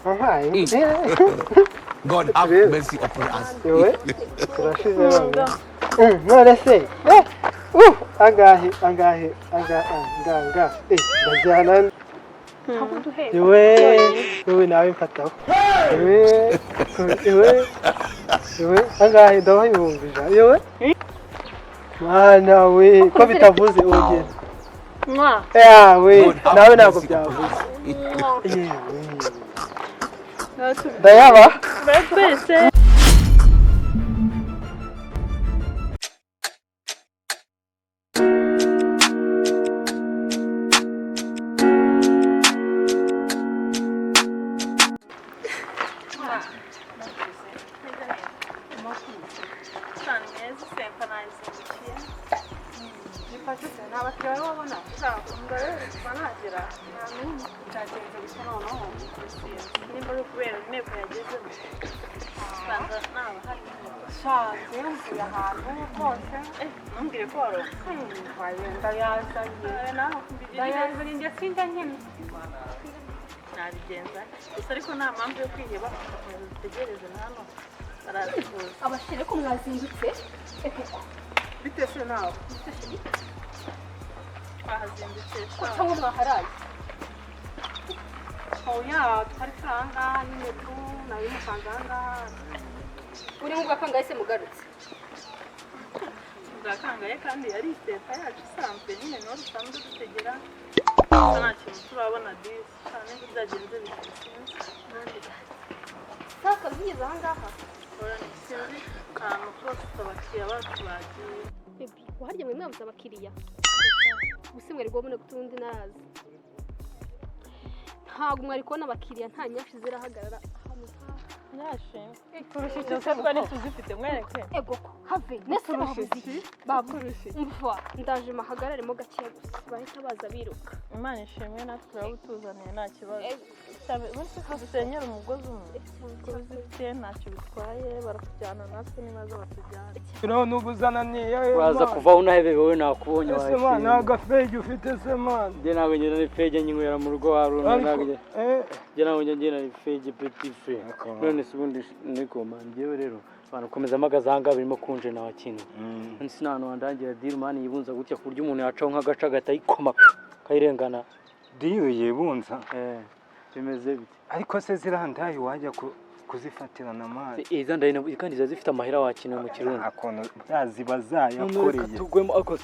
Wampaye God have mercy upon us. yewe turashize none none se angahe ndajyana yewe nawe mfataho yewe angahe ndabaha ibihumbi ijana yewe mwana we ko bitavuze urugero yawe nawe ntabwo byavuze yewe ndayaba nabigenza gusa ariko nta mpamvu yo kwiheba dutegereze hano barazivuza abashire ko mwazindutse bitese nawe twahazindutse cyangwa mwaharaye oya twari turanga nyine tu nawe mukanganga uri mu gakangaye se mugarutse bwakangaye kandi yari iteka yacu isanzwe nyine niho dusanzwe dutegera nta kintu turabona disi cyane ko byagenze bisinze sasa bigeze aha ngaha sinzi ahantu twose abakiriya bacu bagiye waharya mwe mwabuze abakiriya gusa mwari kubona kutundi nazi ntabwo mwari kubona abakiriya nta nyinshi zirahagarara ahantu nyashe kurusha icyo se twari tuzifite mwereke ego ko have nese babuze baburushi umva ndaje mahagararemo gakeya gusa bahita baza biruka imana ishimwe natwe turabutuzaniye nta kibazo bose dusenyera umugozi umwe kubizifite ntacyo bitwaye barakujyana natwe nibazo batujyana noneho n'ubuzananiye uraza kuvaho unahebewe nakubonye ese man nta gafege ufite se man njye ntabwo ngenda n'ifege nyinywera mu rugo haruna ntabwo njye ntabwo ngenda n'ifege petit frère none se ubundi niko man njyewe rero abantu komeza amagaza ahangaha birimo kunje nawe kintu nsi n'ahantu wandangira deal man yibunza gutya ku buryo umuntu yacaho nk'agaca gatayikoma kayirengana deal yibunza bimeze bite ariko se zirandaye wajya kuzifatirana amazi iza ndayina kandi zifite amahera wakinwe mu kirundi akono yaziba zayakoreye tugwemo ako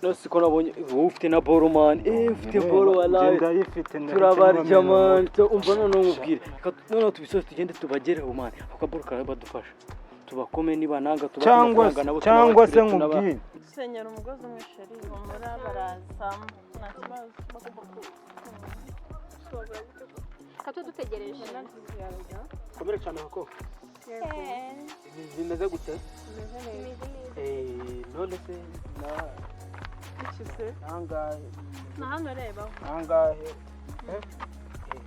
no siko nabonye ufite na boro man ufite boro walaye ndayifite turabarya man umva none umubwire none tubisoze tugende tubagereho man akaboro karabadufasha tubakome niba nanga tubakuranga nabo cyangwa se nkubwire senyera umugozi umwe sheri muri barazamu nta kibazo kato dutegereje komere cyane hako zimeze gute none se na ikise angahe na hano reba angahe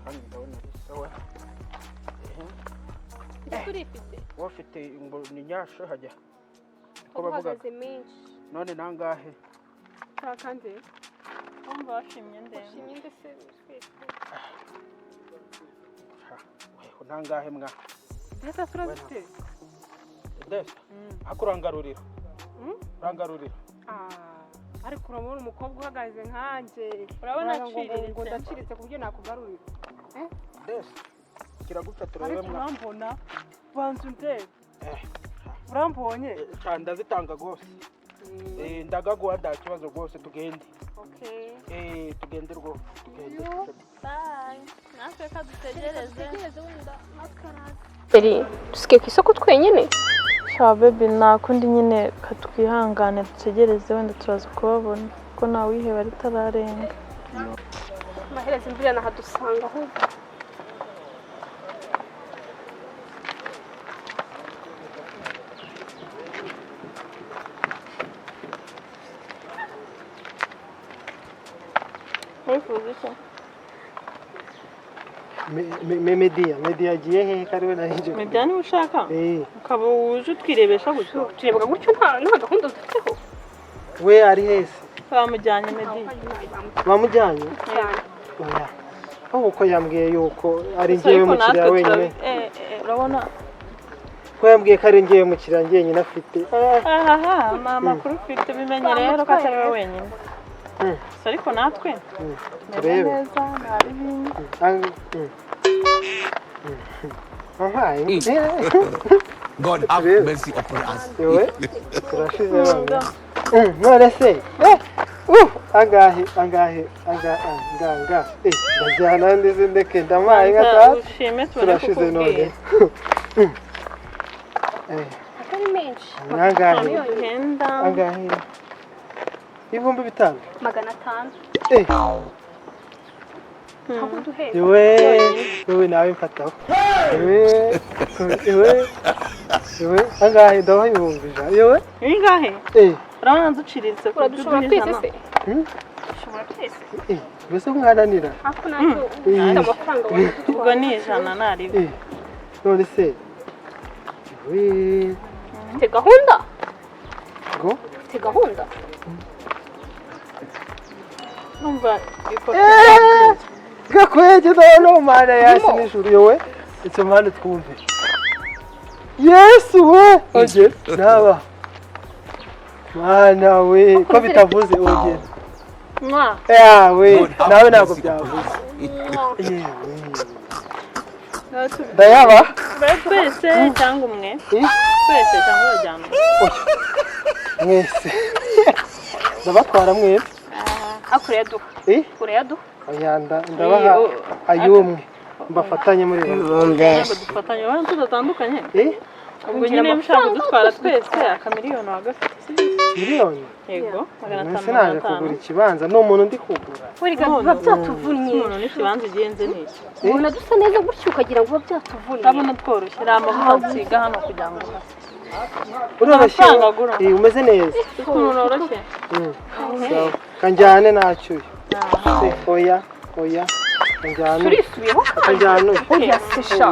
hano ndabona sawa turifite wafite ngo ni nyasho hajya ko bavuga menshi none nangahe kandi umva washimye ndende se nangahe mwa ndetse turazite ndetse akurangarurira rangarurira ariko urabona umukobwa uhagaze nkanje urabona aciriritse ngo ndaciritse ku buryo nakugarurira ndetse kiragupfa turebe mwa urambona banzu ndebe urambonye cyane ndazitanga rwose ndagaguha nta kibazo rwose tugende tugende rwose tugende bye natwe ka dutegereze wenda maskarazi dusigaye ku isoko twenyine sha baby nakundi nyine katwihangane dutegereze wenda turaza kubabona ko nta wiheba ritararenga amaherezo imvura nahadusanga ahubwo Media agiye hehe kariwe narinje Media niba ushaka ukaba uje utwirebesha gutyo turebaga gutyo nta gahunda dufiteho we ari hese bamujyanye Media bamujyanye oya uko yambwiye yuko ari ngewe mukiriya wenyine urabona ko yambwiye ko ari ngewe mukiriya njyenyine afite mama kuri ufite bimenye rero ko atari we wenyine ariko natwe turebe neza ntari bindi God have mercy upon us. yewe turashize bamwe none se angahe ndajyana ndizi ndeke ndamaye ngata turashize none atari menshi angahe ibihumbi 500 500 ntabwo duheza yewe nawe mfataho yewe angahe ndaho ibihumbi yewe ingahe urabona duciriritse ko dushobora twese se dushobora twese mbese mwananira ako nacyo ufite amafaranga wari ubwo ni ijana naribi none se ufite gahunda ngo ufite gahunda numva ifoto gakwege no mana yasi nijuru yewe icyo mpande twumve yesu we oge naba mana we ko bitavuze oge yawe nawe ntabwo byavuze ndayaba twese cyangwa umwe twese cyangwa urajyana mwese ndabatwara mwese akureduha ureduha ndabaha ayumwe mbafatanye muri dufatanye abantu tudatandukanye ubwo nyine ushaka kudutwara twese akamiliyoni wagafite miliyoni yego 500 naje kugura ikibanza ni umuntu ndi kugura wiriga biba byatuvunnye umuntu n'ikibanza ugenze neza ubona dusa neza gutyo ukagira ngo biba byatuvunnye urabona tworoshye ari amavuta nsiga hano kugira ngo uroroshye umeze neza ukuntu uroroshye kanjyane nacyo oya turisubiyeho kanjyane oya se sha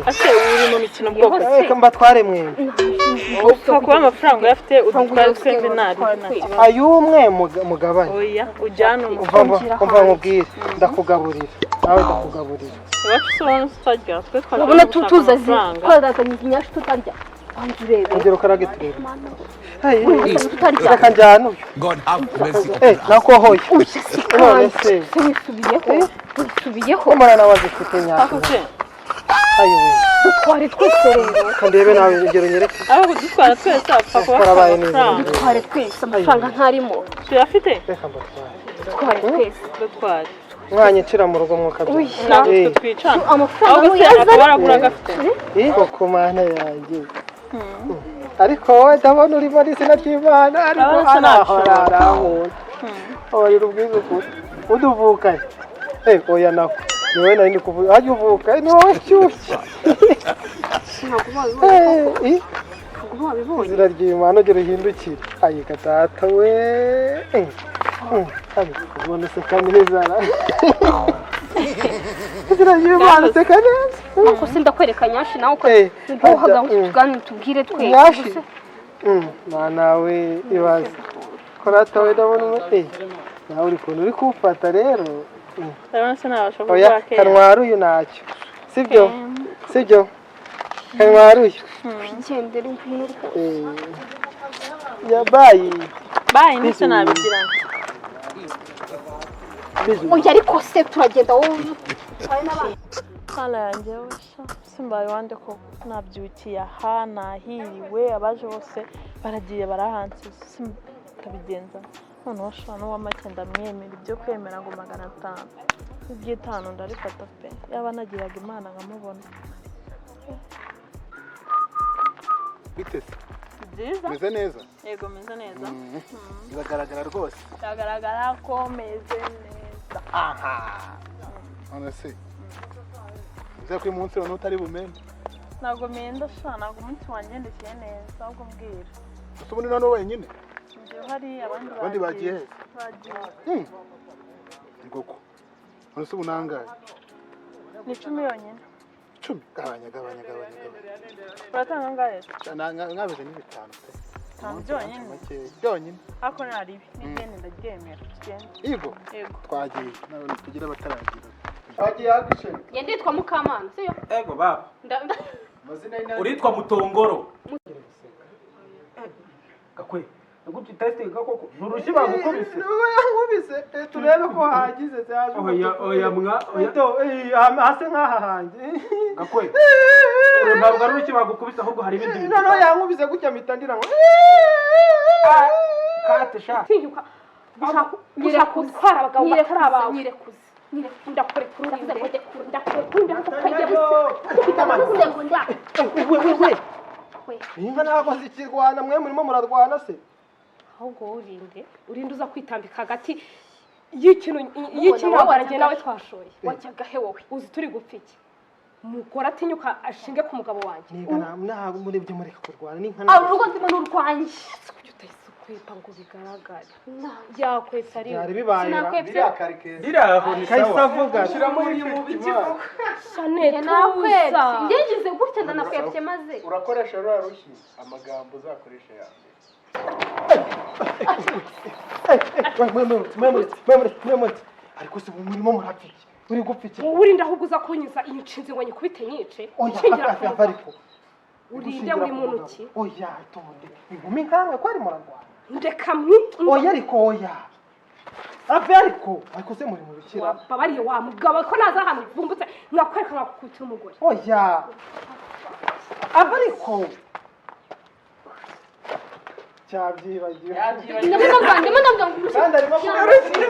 ase uri mu mikino bwoko reka mbatware mwembi upfa kuba amafaranga uyafite udutware twembi nari ayumwe mugabane oya ujyana umva nkubwire ndakugaburira nawe ndakugaburira iwacu se ubona tutarya twe urabona tuzazi twarazanye inyashu tutarya wanjye urebe ongera ukarage turebe tutarya reka njyane uyu God have mercy upon us. nakohoye none se wisubiyeho umwana nawe azifite nyako ayiwe dutware twese rero kandebe nawe urugero nyereke aho kudutwara twese apfa kuba twarabaye neza dutware twese amafaranga ntarimo tuyafite reka mbatware dutware twese dutware mwanya ncira mu rugo mwukabyina ntabwo twe twicana amafaranga ahubwo se akaba aragura agafite koko mana yanjye ariko wowe ndabona urimo n'izina ry'Imana ariko arahora oya ubwiza ukuri uduvukanye oya nako ni wowe nari ndi kuvuga hajya uvuka ni wowe cyushye izina ry'Imana ugera uhindukire ayiga data we ubona useka neza izina ry'Imana useka neza nuko sindakwereka nyashi nawe uko ntuhaga tugane tubwire twese nyashi nawe ibaze korata we ndabona nawe uri kuntu uri kumfata rero ndabona se nabasha kuvuga ke kanwara uyu ntacyo sibyo kanwara uyu igendere ngwino yabayi ndetse nabigira oya ariko se turagenda wowe kala yanjye simbaye wande ko nabyukiye aha nahiriwe abaje bose baragiye barahanse simutabigenza none washana n'uw'amakenda mwemera ibyo kwemera ngo 500 iby'itanu ndarifata pe yaba nagiraga Imana nkamubona bitese byiza meze neza yego meze neza biragaragara rwose biragaragara ko meze neza aha none se uza kuri munsi none utari bumende ntabwo menda sha ntabwo umunsi wangendekeye neza ahubwo mbwira ubundi none wenyine njye hari abandi bagiye bagiye ngoko none se ubunangaye ni 10 yonyine 10 gabanya uratanga angahe nkabize ni 5 pe byonyine ako nari n'igende ndaryemera yego twagiye nawe tugira abataragira wagiye agushe Nge nditwa Mukamana siyo ego baba amazina y'inani uritwa Mutongoro gakwe nagupye teste gakoko nurushi bagukubise yankubise turebe ko hagize zaje oya mwa hase nk'aha hanjye gakwe ntabwo ari urushi bagukubise ahubwo hari ibindi bintu no yankubise gutya mitandira ngo kate sha tinyuka gushaka gutwara abagabo batari abawe nyirekuze ndakurekura inka ntabwo zikirwana mwe murimo muradwana se ahubwo urinde uza kwitambika hagati y'ikintambara nawe twashoye wajyaga he wowe uzi turi gupfa iki mukora atinyuka ashinge ku mugabo wanjye ntabwo murebye mureka kurwana n'inka abo urugo ndimo n'urwanjye kujya utayisukwepa ngo bigaragare yakwepfa ari byari bibaye biraho ni sawa kayisavuga shira muri mu bikivuga Shanete nakwepfa ngize gutya ndanakwepye maze urakoresha rura rushyi amagambo uzakoresha yawe ariko se murimo murapfiki uri gupfiki urinda ahubwo uza kunyuza iyi nshinzi ngo nyikubite nyice ariko urinde uri mu ntoki oya tonde inkumi nkamwe ko ari murarwana ndeka oya ariko oya ariko se muri mu bikira babariye wa mugabo ko naza hano vumbutse nkakwereka nkakukutira umugore oya ariko cyabyibagiwe ndimo ndavuga kandi arimo kugarukira